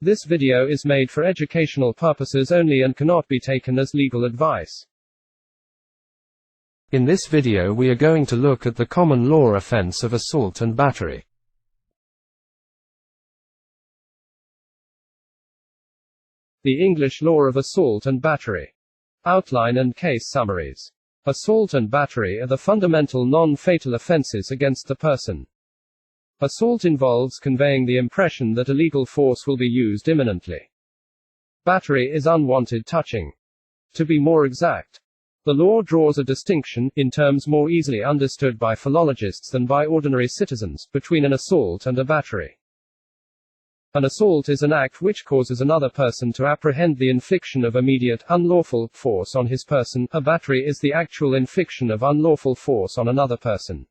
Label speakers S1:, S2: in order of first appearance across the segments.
S1: This video is made for educational purposes only and cannot be taken as legal advice.
S2: In this video we are going to look at the common law offense of assault and battery.
S1: The English law of assault and battery. Outline and case summaries. Assault and battery are the fundamental non-fatal offenses against the person. Assault involves conveying the impression that illegal force will be used imminently. Battery is unwanted touching. To be more exact, the law draws a distinction, in terms more easily understood by philologists than by ordinary citizens, between an assault and a battery. An assault is an act which causes another person to apprehend the infliction of immediate, unlawful, force on his person. A battery is the actual infliction of unlawful force on another person.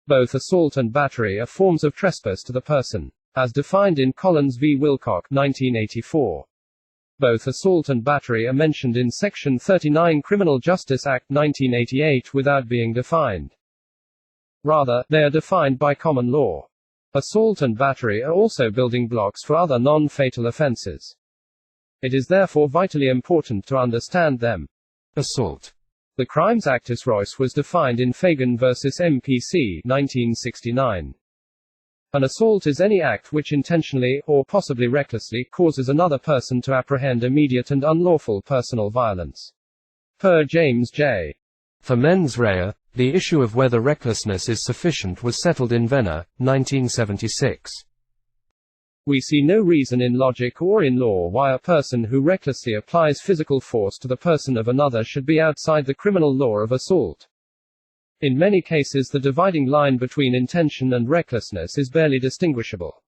S1: Both assault and battery are forms of trespass to the person, as defined in Collins v. Wilcock, 1984. Both assault and battery are mentioned in Section 39 Criminal Justice Act 1988 without being defined. Rather, they are defined by common law. Assault and battery are also building blocks for other non-fatal offenses. It is therefore vitally important to understand them.
S2: Assault.
S1: The crimes actus reus was defined in Fagan v. MPC, 1969. An assault is any act which intentionally, or possibly recklessly, causes another person to apprehend immediate and unlawful personal violence. Per James J.
S2: For mens rea, the issue of whether recklessness is sufficient was settled in Venner, 1976.
S1: We see no reason in logic or in law why a person who recklessly applies physical force to the person of another should be outside the criminal law of assault. In many cases the dividing line between intention and recklessness is barely distinguishable.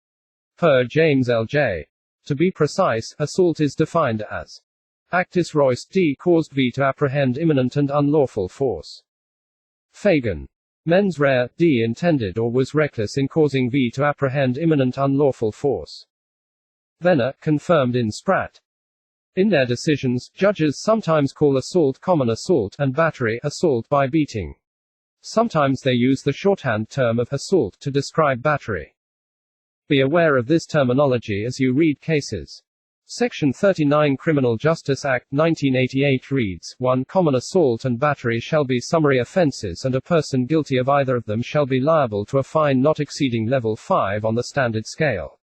S1: Per James L.J. To be precise, assault is defined as actus reus d caused v to apprehend imminent and unlawful force. Fagan. Mens rea, d intended or was reckless in causing v to apprehend imminent unlawful force. Venner, confirmed in Spratt. In their decisions, judges sometimes call assault common assault, and battery assault by beating. Sometimes they use the shorthand term of assault to describe battery. Be aware of this terminology as you read cases. Section 39 Criminal Justice Act 1988 reads, 1. Common assault and battery shall be summary offenses and a person guilty of either of them shall be liable to a fine not exceeding level 5 on the standard scale,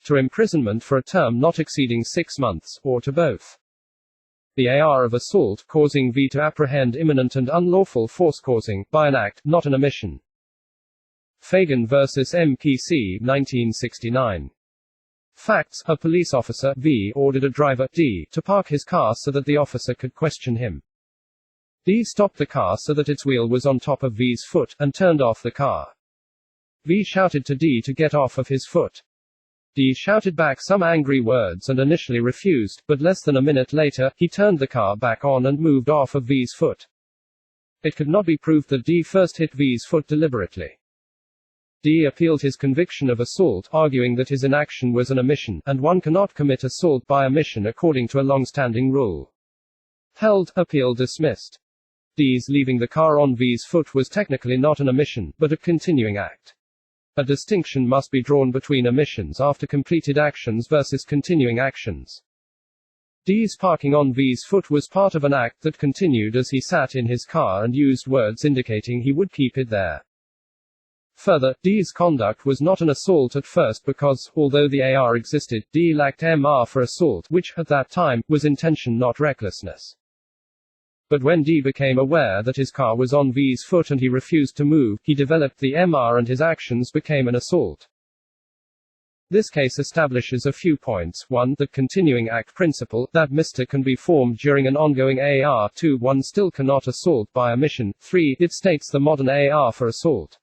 S1: to imprisonment for a term not exceeding 6 months, or to both. The AR of assault, causing v to apprehend imminent and unlawful force causing, by an act, not an omission. Fagan vs. MPC, 1969. Facts: a police officer, V, ordered a driver, D, to park his car so that the officer could question him. D stopped the car so that its wheel was on top of V's foot, and turned off the car. V shouted to D to get off of his foot. D shouted back some angry words and initially refused, but less than a minute later, he turned the car back on and moved off of V's foot. It could not be proved that D first hit V's foot deliberately. D appealed his conviction of assault, arguing that his inaction was an omission, and one cannot commit assault by omission according to a long-standing rule. Held, appeal dismissed. D's leaving the car on V's foot was technically not an omission, but a continuing act. A distinction must be drawn between omissions after completed actions versus continuing actions. D's parking on V's foot was part of an act that continued as he sat in his car and used words indicating he would keep it there. Further, D's conduct was not an assault at first because, although the AR existed, D lacked MR for assault, which, at that time, was intention not recklessness. But when D became aware that his car was on V's foot and he refused to move, he developed the MR and his actions became an assault. This case establishes a few points. 1. The continuing act principle, that Mr. can be formed during an ongoing AR. 2. One still cannot assault by omission. 3. It states the modern AR for assault.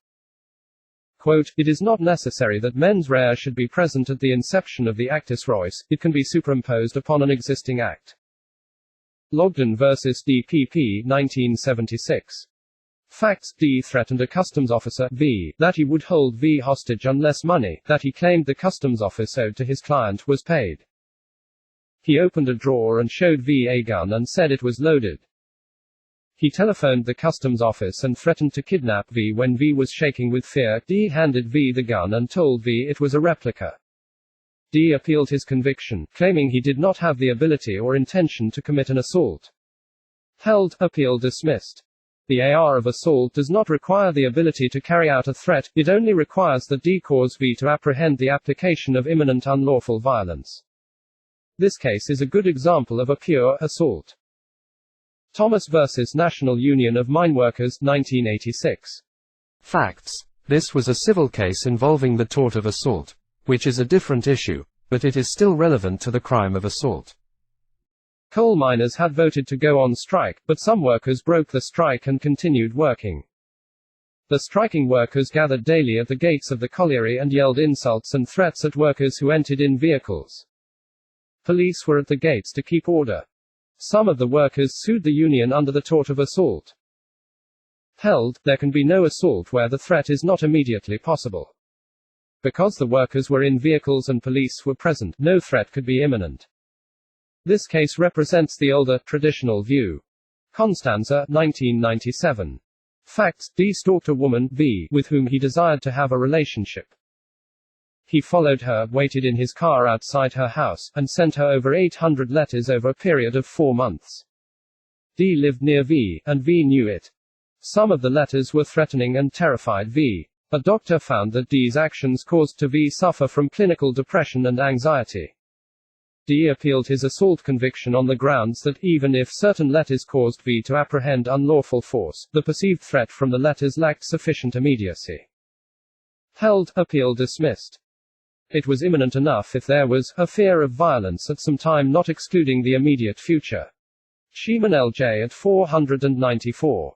S1: Quote, it is not necessary that mens rea should be present at the inception of the actus reus, it can be superimposed upon an existing act. Logdon vs. DPP, 1976. Facts: D threatened a customs officer, V, that he would hold V hostage unless money, that he claimed the customs office owed to his client, was paid. He opened a drawer and showed V a gun and said it was loaded. He telephoned the customs office and threatened to kidnap V when V was shaking with fear. D handed V the gun and told V it was a replica. D appealed his conviction, claiming he did not have the ability or intention to commit an assault. Held, appeal dismissed. The AR of assault does not require the ability to carry out a threat, it only requires that D cause V to apprehend the application of imminent unlawful violence. This case is a good example of a pure assault. Thomas vs. National Union of Mineworkers, 1986.
S2: Facts. This was a civil case involving the tort of assault, which is a different issue, but it is still relevant to the crime of assault.
S1: Coal miners had voted to go on strike, but some workers broke the strike and continued working. The striking workers gathered daily at the gates of the colliery and yelled insults and threats at workers who entered in vehicles. Police were at the gates to keep order. Some of the workers sued the union under the tort of assault. Held, there can be no assault where the threat is not immediately possible. Because the workers were in vehicles and police were present, no threat could be imminent. This case represents the older, traditional view. Constanza, 1997. Facts. D stalked a woman, V, with whom he desired to have a relationship. He followed her, waited in his car outside her house, and sent her over 800 letters over a period of 4 months. D lived near V, and V knew it. Some of the letters were threatening and terrified V. A doctor found that D's actions caused to V suffer from clinical depression and anxiety. D appealed his assault conviction on the grounds that, even if certain letters caused V to apprehend unlawful force, the perceived threat from the letters lacked sufficient immediacy. Held, appeal dismissed. It was imminent enough if there was a fear of violence at some time, not excluding the immediate future. Sheeman L.J. at 494.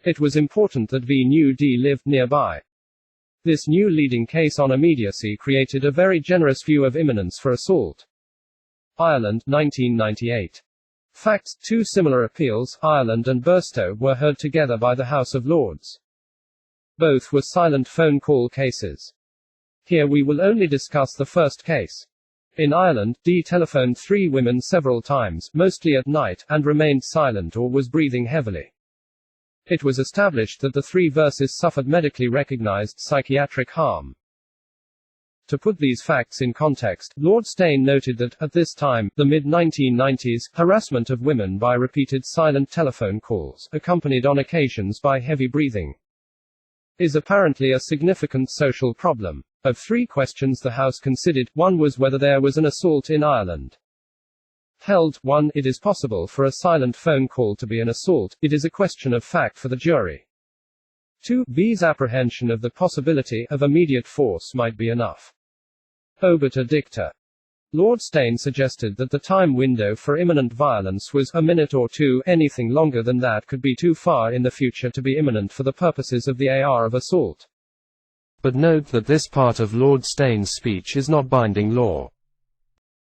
S1: It was important that V knew D lived nearby. This new leading case on immediacy created a very generous view of imminence for assault. Ireland, 1998. Facts. 2 similar appeals, Ireland and Burstow, were heard together by the House of Lords. Both were silent phone call cases. Here we will only discuss the first case. In Ireland, D telephoned 3 women several times, mostly at night, and remained silent or was breathing heavily. It was established that the 3 verses suffered medically recognized psychiatric harm. To put these facts in context, Lord Steyn noted that, at this time, the mid-1990s, harassment of women by repeated silent telephone calls, accompanied on occasions by heavy breathing, is apparently a significant social problem. Of 3 questions the House considered, one was whether there was an assault in Ireland. Held, 1. It is possible for a silent phone call to be an assault, it is a question of fact for the jury. 2. V's apprehension of the possibility of immediate force might be enough. Obiter dicta. Lord Steyn suggested that the time window for imminent violence was a minute or 2, anything longer than that could be too far in the future to be imminent for the purposes of the AR of assault.
S2: But note that this part of Lord Steyn's speech is not binding law.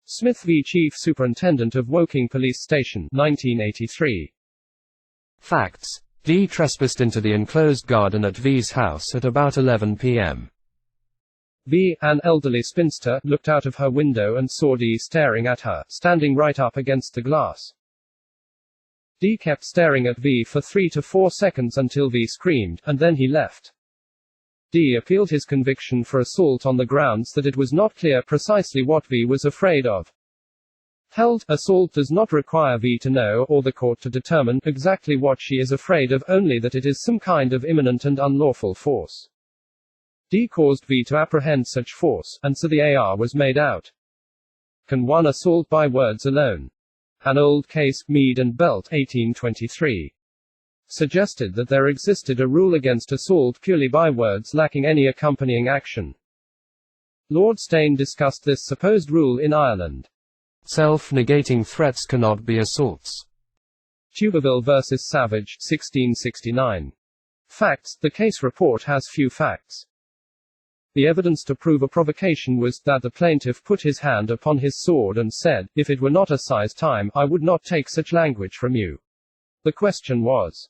S1: Smith v. Chief Superintendent of Woking Police Station, 1983.
S2: Facts. D trespassed into the enclosed garden at V's house at about 11 p.m.
S1: V, an elderly spinster, looked out of her window and saw D staring at her, standing right up against the glass. D kept staring at V for 3 to 4 seconds until V screamed, and then he left. D appealed his conviction for assault on the grounds that it was not clear precisely what V was afraid of. Held, assault does not require V to know, or the court to determine, exactly what she is afraid of, only that it is some kind of imminent and unlawful force. D caused V to apprehend such force, and so the AR was made out. Can one assault by words alone? An old case, Mead and Belt, 1823. Suggested that there existed a rule against assault purely by words lacking any accompanying action. Lord Steyn discussed this supposed rule in Ireland.
S2: Self-negating threats cannot be assaults.
S1: Tuberville vs. Savage, 1669. Facts. The case report has few facts. The evidence to prove a provocation was that the plaintiff put his hand upon his sword and said, "If it were not a size time, I would not take such language from you." The question was,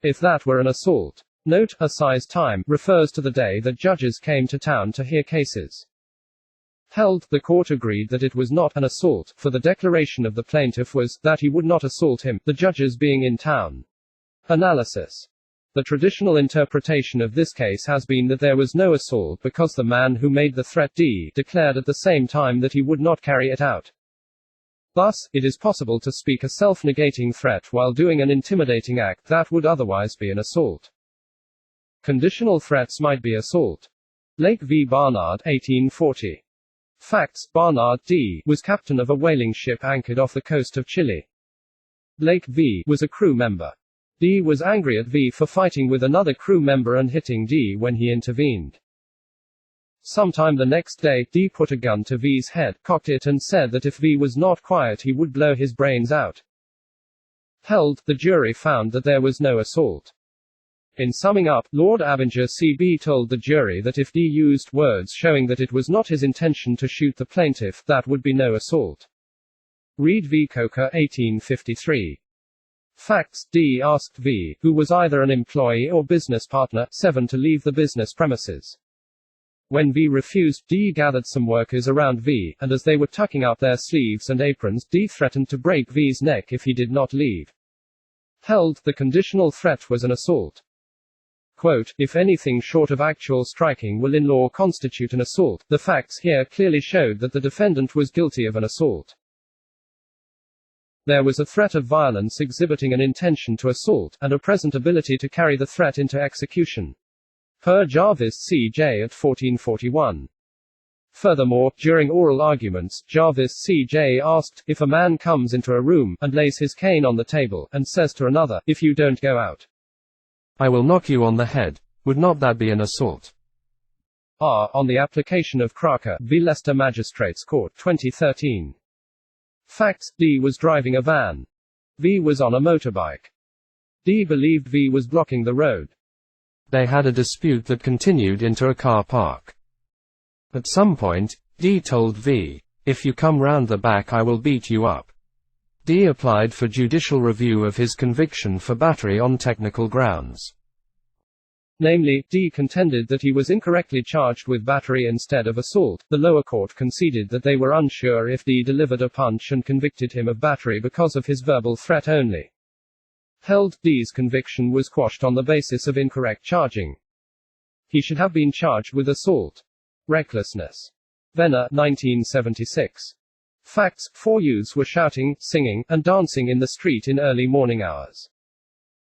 S1: if that were an assault. Note, a size time refers to the day that judges came to town to hear cases. Held, the court agreed that it was not an assault, for the declaration of the plaintiff was that he would not assault him, the judges being in town. Analysis. The traditional interpretation of this case has been that there was no assault because the man who made the threat D declared at the same time that he would not carry it out. Thus, it is possible to speak a self-negating threat while doing an intimidating act that would otherwise be an assault. Conditional threats might be assault. Lake v. Barnard, 1840. Facts: Barnard D. was captain of a whaling ship anchored off the coast of Chile. Lake V. was a crew member. D. was angry at V for fighting with another crew member and hitting D when he intervened. Sometime the next day, D put a gun to V's head, cocked it and said that if V was not quiet he would blow his brains out. Held, the jury found that there was no assault. In summing up, Lord Abinger C.B. told the jury that if D used words showing that it was not his intention to shoot the plaintiff, that would be no assault. Reed v. Coker, 1853. Facts: D asked V, who was either an employee or business partner, 7 to leave the business premises. When V refused, D gathered some workers around V, and as they were tucking up their sleeves and aprons, D threatened to break V's neck if he did not leave. Held, the conditional threat was an assault. Quote, if anything short of actual striking will in law constitute an assault, the facts here clearly showed that the defendant was guilty of an assault. There was a threat of violence exhibiting an intention to assault, and a present ability to carry the threat into execution. Per Jarvis C.J. at 1441. Furthermore, during oral arguments, Jarvis C.J. asked, if a man comes into a room, and lays his cane on the table, and says to another, if you don't go out, I will knock you on the head, would not that be an assault? R. On the application of Cracker v. Leicester Magistrates Court, 2013. Facts: D was driving a van. V was on a motorbike. D believed V was blocking the road. They had a dispute that continued into a car park. At some point, D told V, if you come round the back I will beat you up. D applied for judicial review of his conviction for battery on technical grounds. Namely, D contended that he was incorrectly charged with battery instead of assault. The lower court conceded that they were unsure if D delivered a punch and convicted him of battery because of his verbal threat only. Held, D's conviction was quashed on the basis of incorrect charging. He should have been charged with assault. Recklessness. Venner, 1976. Facts: 4 youths were shouting, singing, and dancing in the street in early morning hours.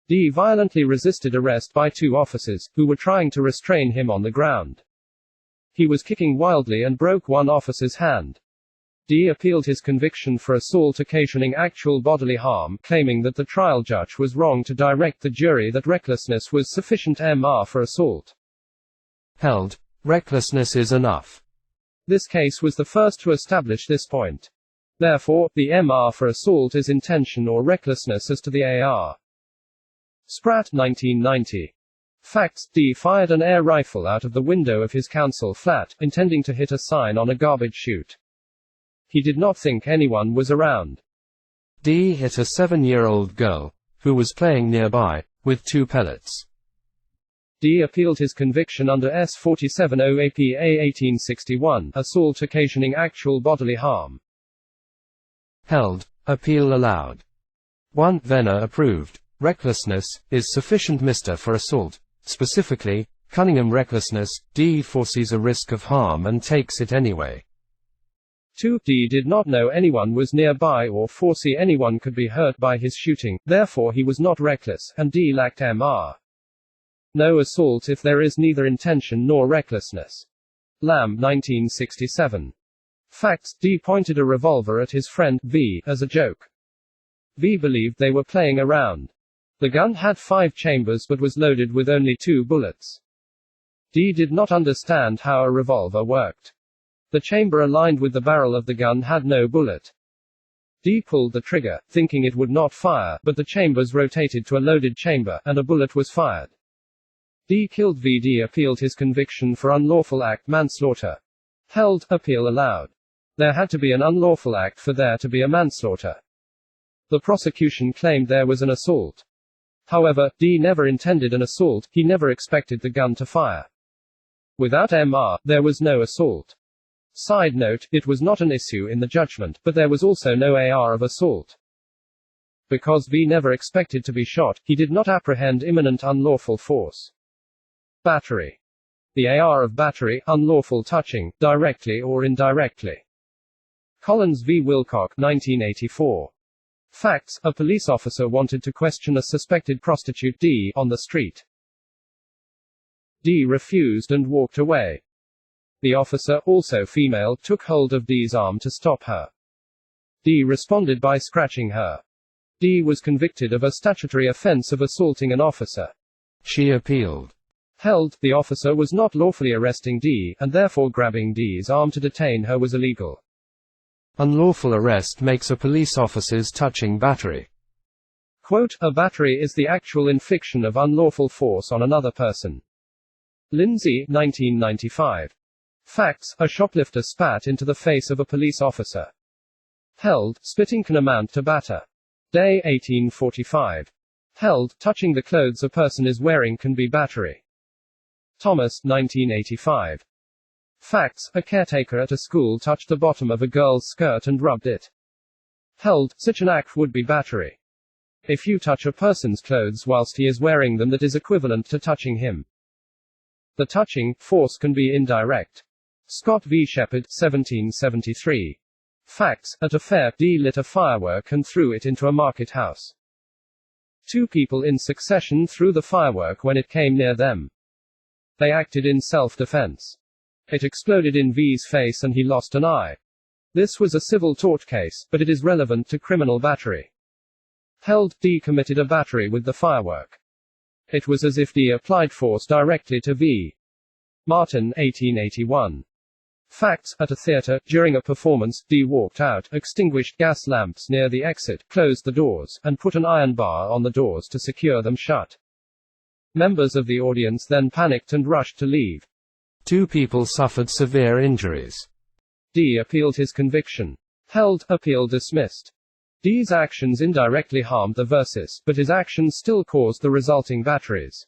S1: D violently resisted arrest by 2 officers, who were trying to restrain him on the ground. He was kicking wildly and broke one officer's hand. D appealed his conviction for assault occasioning actual bodily harm, claiming that the trial judge was wrong to direct the jury that recklessness was sufficient MR for assault. Held, recklessness is enough. This case was the first to establish this point. Therefore, the MR for assault is intention or recklessness as to the AR. Spratt, 1990. Facts: D fired an air rifle out of the window of his council flat, intending to hit a sign on a garbage chute. He did not think anyone was around. D hit a 7-year-old girl, who was playing nearby, with 2 pellets. D appealed his conviction under S. 47 OAPA 1861, assault occasioning actual bodily harm. Held, appeal allowed. 1. Venner approved. Recklessness is sufficient Mr. for assault. Specifically, Cunningham recklessness, D foresees a risk of harm and takes it anyway. 2. D did not know anyone was nearby or foresee anyone could be hurt by his shooting, therefore he was not reckless, and D lacked MR. No assault if there is neither intention nor recklessness. Lamb, 1967. Facts: D pointed a revolver at his friend, V, as a joke. V believed they were playing around. The gun had 5 chambers but was loaded with only 2 bullets. D did not understand how a revolver worked. The chamber aligned with the barrel of the gun had no bullet. D pulled the trigger, thinking it would not fire, but the chambers rotated to a loaded chamber, and a bullet was fired. D killed V. D appealed his conviction for unlawful act manslaughter. Held, appeal allowed. There had to be an unlawful act for there to be a manslaughter. The prosecution claimed there was an assault. However, D never intended an assault, he never expected the gun to fire. Without MR, there was no assault. Side note, it was not an issue in the judgment, but there was also no AR of assault. Because V never expected to be shot, he did not apprehend imminent unlawful force. Battery. The AR of battery, unlawful touching, directly or indirectly. Collins v. Wilcock, 1984. Facts: a police officer wanted to question a suspected prostitute D on the street. D refused and walked away. The officer, also female, took hold of D's arm to stop her. D responded by scratching her. D was convicted of a statutory offense of assaulting an officer.
S2: She appealed.
S1: Held, the officer was not lawfully arresting D, and therefore grabbing D's arm to detain her was illegal.
S2: Unlawful arrest makes a police officer's touching battery.
S1: Quote, a battery is the actual infliction of unlawful force on another person. Lindsay, 1995. Facts: a shoplifter spat into the face of a police officer. Held, spitting can amount to batter. Day, 1845. Held, touching the clothes a person is wearing can be battery. Thomas, 1985. Facts: a caretaker at a school touched the bottom of a girl's skirt and rubbed it. Held, such an act would be battery. If you touch a person's clothes whilst he is wearing them, that is equivalent to touching him. The touching force can be indirect. Scott v. Shepherd, 1773. Facts: at a fair, D lit a firework and threw it into a market house. Two people in succession threw the firework when it came near them. They acted in self-defense. It exploded in V's face and he lost an eye. This was a civil tort case, but it is relevant to criminal battery. Held, D committed a battery with the firework. It was as if D applied force directly to V. Martin, 1881. Facts: at a theater, during a performance, D walked out, extinguished gas lamps near the exit, closed the doors, and put an iron bar on the doors to secure them shut. Members of the audience then panicked and rushed to leave.
S2: Two people suffered severe injuries.
S1: D appealed his conviction. Held, appeal dismissed. D's actions indirectly harmed the versus, but his actions still caused the resulting batteries.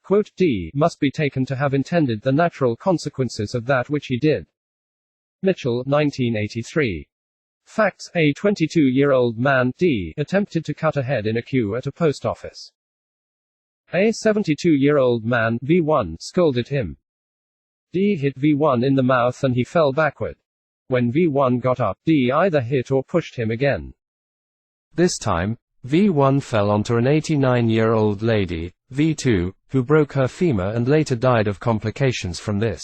S1: Quote, D must be taken to have intended the natural consequences of that which he did. Mitchell, 1983. Facts: a 22-year-old man, D, attempted to cut ahead in a queue at a post office. A 72-year-old man, V1, scolded him. D hit V1 in the mouth and he fell backward. When V1 got up, D either hit or pushed him again.
S2: This time, V1 fell onto an 89-year-old lady, V2, who broke her femur and later died of complications from this.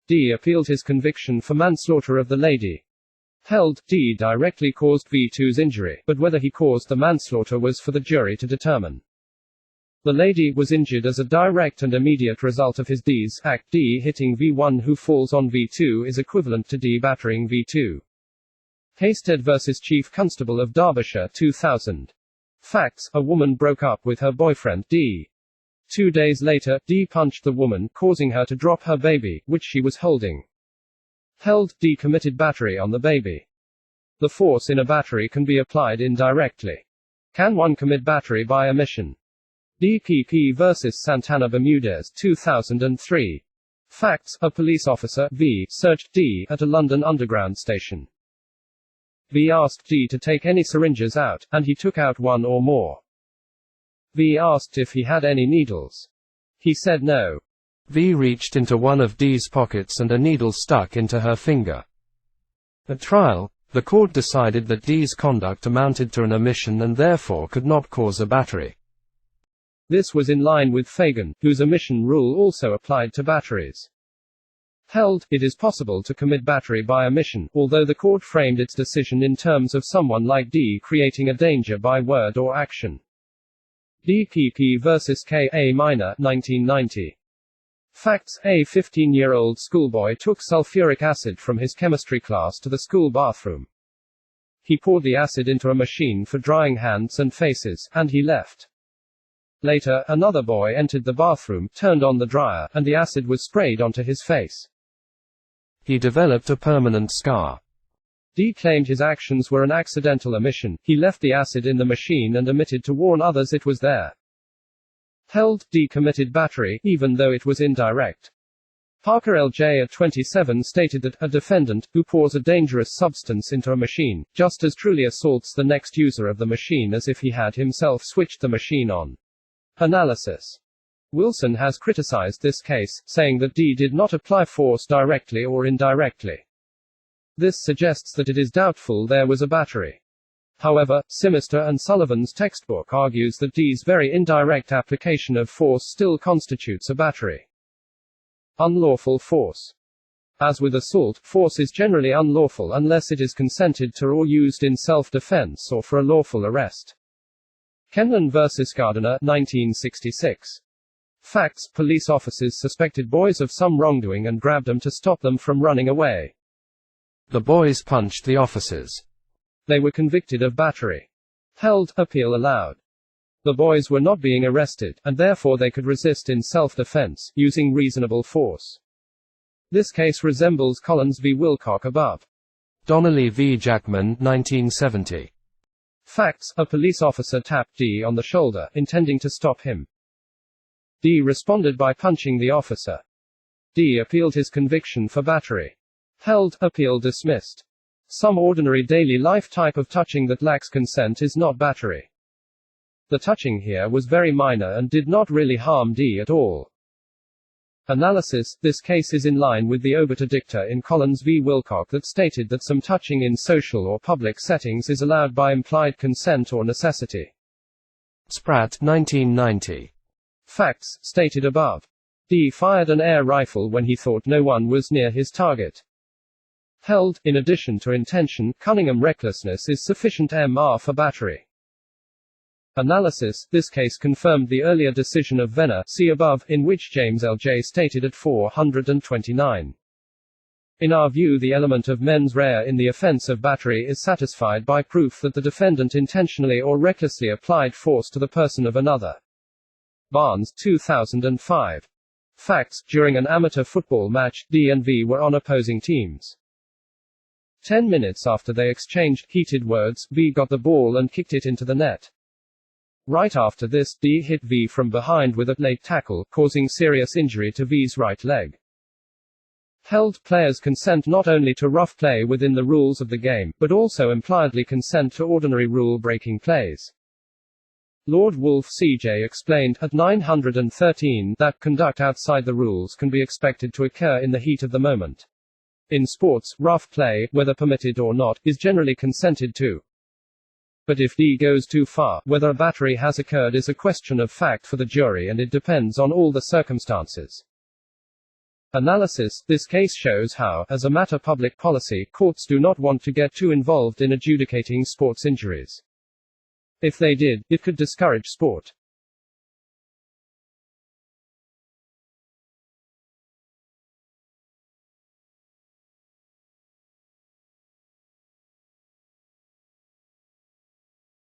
S1: D appealed his conviction for manslaughter of the lady. Held, D directly caused V2's injury, but whether he caused the manslaughter was for the jury to determine. The lady was injured as a direct and immediate result of his D's act. D hitting V1 who falls on V2 is equivalent to D battering V2. Hasted vs. Chief Constable of Derbyshire, 2000. Facts: a woman broke up with her boyfriend, D. 2 days later, D punched the woman, causing her to drop her baby, which she was holding. Held, D committed battery on the baby. The force in a battery can be applied indirectly. Can one commit battery by omission? DPP vs. Santana Bermudez, 2003. Facts: a police officer, V, searched D at a London Underground station. V asked D to take any syringes out, and he took out one or more. V asked if he had any needles. He said no.
S2: V reached into one of D's pockets and a needle stuck into her finger. At trial, the court decided that D's conduct amounted to an omission and therefore could not cause a battery.
S1: This was in line with Fagan, whose omission rule also applied to batteries. Held, it is possible to commit battery by omission, although the court framed its decision in terms of someone like D creating a danger by word or action. DPP vs. K. A. Minor, 1990. Facts: a 15-year-old schoolboy took sulfuric acid from his chemistry class to the school bathroom. He poured the acid into a machine for drying hands and faces, and he left. Later, another boy entered the bathroom, turned on the dryer, and the acid was sprayed onto his face.
S2: He developed a permanent scar.
S1: D claimed his actions were an accidental omission. He left the acid in the machine and omitted to warn others it was there. Held, D committed battery, even though it was indirect. Parker L.J. at 27 stated that a defendant, who pours a dangerous substance into a machine, just as truly assaults the next user of the machine as if he had himself switched the machine on. Analysis. Wilson has criticized this case, saying that D did not apply force directly or indirectly. This suggests that it is doubtful there was a battery. However, Simister and Sullivan's textbook argues that D's very indirect application of force still constitutes a battery. Unlawful force. As with assault, force is generally unlawful unless it is consented to or used in self-defense or for a lawful arrest. Kenlan v. Gardiner, 1966. Facts: police officers suspected boys of some wrongdoing and grabbed them to stop them from running away.
S2: The boys punched the officers.
S1: They were convicted of battery. Held, appeal allowed. The boys were not being arrested, and therefore they could resist in self-defense, using reasonable force. This case resembles Collins v. Wilcock above.
S2: Donnelly v. Jackman, 1970.
S1: Facts: a police officer tapped D on the shoulder, intending to stop him. D responded by punching the officer. D appealed his conviction for battery. Held, appeal dismissed. Some ordinary daily life type of touching that lacks consent is not battery. The touching here was very minor and did not really harm D at all. Analysis: this case is in line with the obiter dicta in Collins v. Wilcock that stated that some touching in social or public settings is allowed by implied consent or necessity.
S2: Spratt, 1990.
S1: Facts, stated above. D fired an air rifle when he thought no one was near his target. Held, in addition to intention, cunning recklessness is sufficient MR for battery. Analysis: this case confirmed the earlier decision of Venner, see above, in which James L.J. stated at 429. In our view, the element of mens rea in the offense of battery is satisfied by proof that the defendant intentionally or recklessly applied force to the person of another. Barnes, 2005. Facts: during an amateur football match, D and V were on opposing teams. 10 minutes after they exchanged heated words, V got the ball and kicked it into the net. Right after this, D hit V from behind with a late tackle, causing serious injury to V's right leg. Held, players consent not only to rough play within the rules of the game, but also impliedly consent to ordinary rule-breaking plays. Lord Wolfe C.J. explained, at 913, that conduct outside the rules can be expected to occur in the heat of the moment. In sports, rough play, whether permitted or not, is generally consented to. But if D goes too far, whether a battery has occurred is a question of fact for the jury and it depends on all the circumstances. Analysis: this case shows how, as a matter of public policy, courts do not want to get too involved in adjudicating sports injuries. If they did, it could discourage sport.